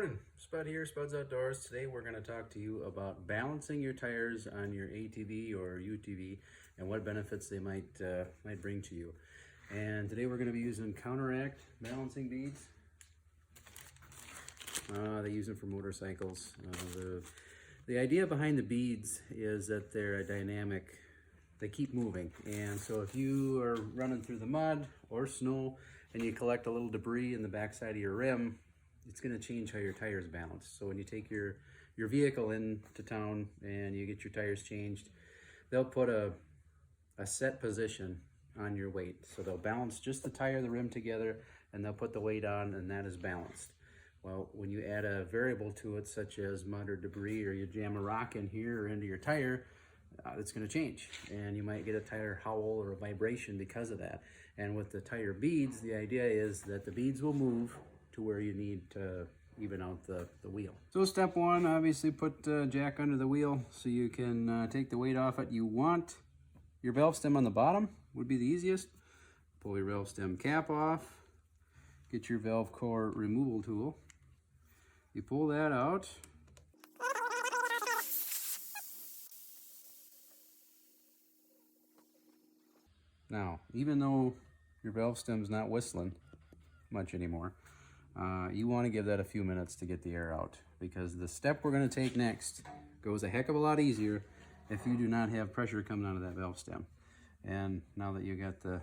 morning, Spud here, Spud's Outdoors. Today we're going to talk to you about balancing your tires on your ATV or UTV and what benefits they might bring to you. And today we're going to be using counteract balancing beads. They use them for motorcycles. The idea behind the beads is that they're dynamic. They keep moving, and so if you are running through the mud or snow and you collect a little debris in the backside of your rim, it's going to change how your tires balance. So when you take your vehicle into town and you get your tires changed, they'll put a set position on your weight. So they'll balance just the tire, the rim together, and they'll put the weight on, and that is balanced. Well, when you add a variable to it, such as mud or debris, or you jam a rock in here or into your tire, it's going to change, and you might get a tire howl or a vibration because of that. And with the tire beads, the idea is that the beads will move to where you need to even out the wheel. So step one, obviously put jack under the wheel so you can take the weight off it. You want your valve stem on the bottom, would be the easiest. Pull your valve stem cap off, get your valve core removal tool. You pull that out. Now, even though your valve stem's not whistling much anymore, you want to give that a few minutes to get the air out, because the step we're going to take next goes a heck of a lot easier if you do not have pressure coming out of that valve stem. And now that you got the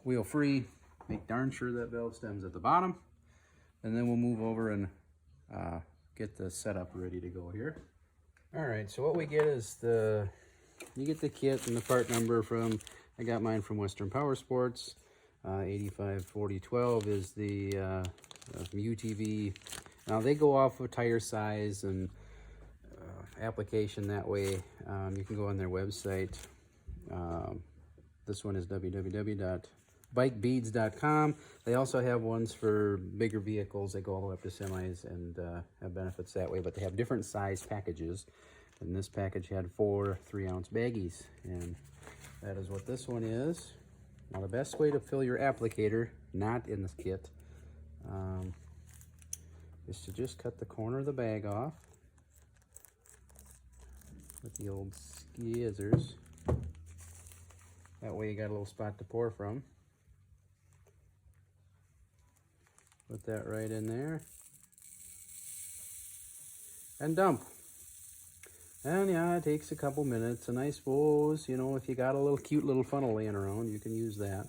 wheel free, make darn sure that valve stem's at the bottom, and then we'll move over and get the setup ready to go here. All right, so what we get is you get the kit and the part number from, I got mine from Western Power Sports. 854012 is the UTV. Now they go off of tire size and application that way. You can go on their website. This one is www.bikebeads.com. They also have ones for bigger vehicles. They go all the way up to semis and have benefits that way, but they have different size packages. And this package had 4 3-ounce baggies, and that is what this one is. Now the best way to fill your applicator, not in this kit, is to just cut the corner of the bag off with the old scissors. That way you got a little spot to pour from. Put that right in there. And dump. And yeah, it takes a couple minutes, and I suppose, you know, if you got a little cute little funnel laying around, you can use that.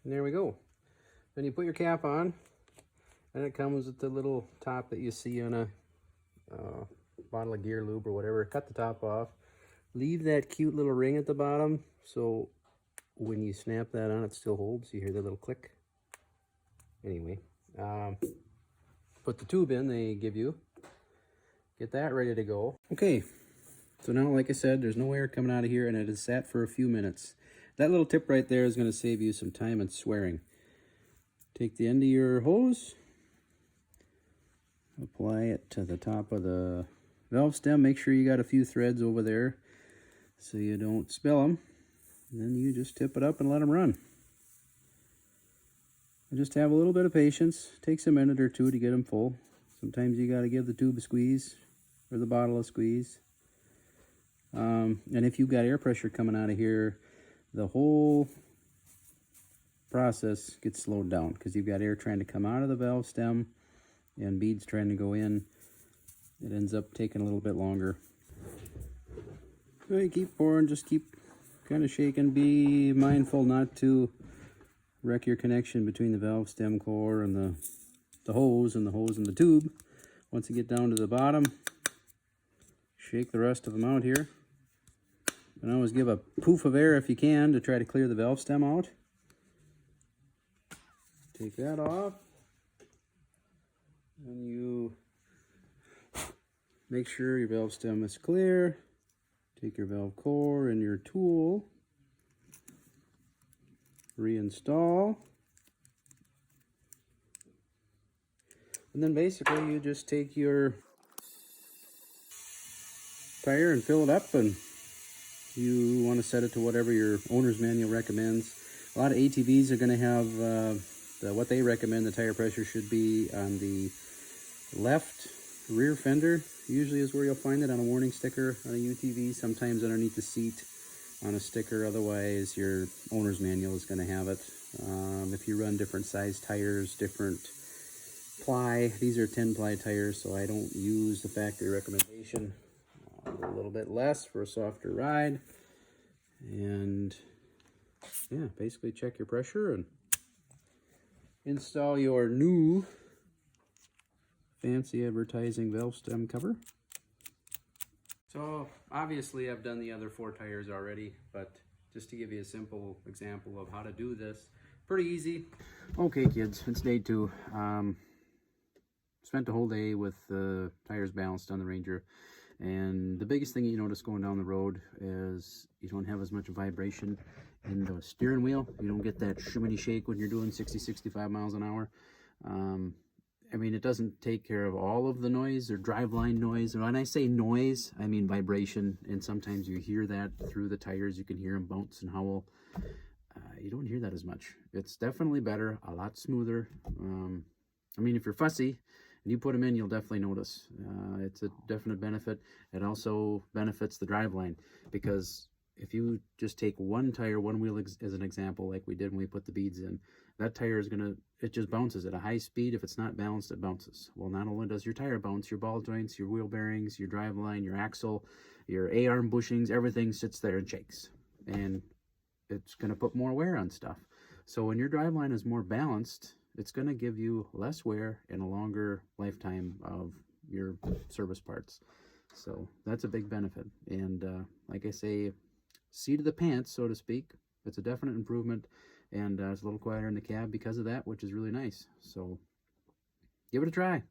And there we go. Then you put your cap on, and it comes with the little top that you see on a bottle of gear lube or whatever. Cut the top off. Leave that cute little ring at the bottom, so when you snap that on, it still holds. You hear the little click. Anyway, put the tube in they give you. Get that ready to go. Okay, so now, like I said, there's no air coming out of here, and it is sat for a few minutes. That little tip right there is going to save you some time and swearing. Take the end of your hose, apply it to the top of the valve stem. Make sure you got a few threads over there so you don't spill them. And then you just tip it up and let them run. And just have a little bit of patience. Takes a minute or two to get them full. Sometimes you got to give the tube a squeeze or the bottle a squeeze. And if you've got air pressure coming out of here, the whole process gets slowed down because you've got air trying to come out of the valve stem and beads trying to go in. It ends up taking a little bit longer. So you keep pouring, just keep kind of shaking. Be mindful not to wreck your connection between the valve stem core and the hose and the tube. Once you get down to the bottom, shake the rest of them out here. And always give a poof of air if you can to try to clear the valve stem out. Take that off. And you make sure your valve stem is clear. Take your valve core and your tool. Reinstall. And then basically you just take your tire and fill it up and You want to set it to whatever your owner's manual recommends. A lot of ATVs are going to have what they recommend the tire pressure should be on the left rear fender. Usually is where you'll find it on a warning sticker on a UTV, sometimes underneath the seat on a sticker. Otherwise, your owner's manual is going to have it. If you run different size tires, different ply, these are 10 ply tires, so I don't use the factory recommendation. A little bit less for a softer ride. And yeah, basically check your pressure and install your new fancy advertising valve stem cover. So obviously I've done the other 4 tires already, but just to give you a simple example of how to do this, pretty easy. Okay kids, it's day 2. Spent the whole day with the tires balanced on the Ranger, and the biggest thing you notice going down the road is you don't have as much vibration in the steering wheel. You don't get that shimmy shake when you're doing 60-65 miles an hour. I mean, it doesn't take care of all of the noise or driveline noise. And when I say noise, I mean vibration. And sometimes you hear that through the tires. You can hear them bounce and howl. You don't hear that as much. It's definitely better, a lot smoother. I mean, if you're fussy and you put them in, you'll definitely notice. It's a definite benefit. It also benefits the driveline, because if you just take one tire, one wheel as an example, like we did when we put the beads in, that tire is it just bounces at a high speed. If it's not balanced, it bounces. Well, not only does your tire bounce, your ball joints, your wheel bearings, your driveline, your axle, your A-arm bushings, everything sits there and shakes. And it's going to put more wear on stuff. So when your driveline is more balanced, it's going to give you less wear and a longer lifetime of your service parts. So that's a big benefit. And like I say, seat of the pants, so to speak. It's a definite improvement, and it's a little quieter in the cab because of that, which is really nice. So give it a try.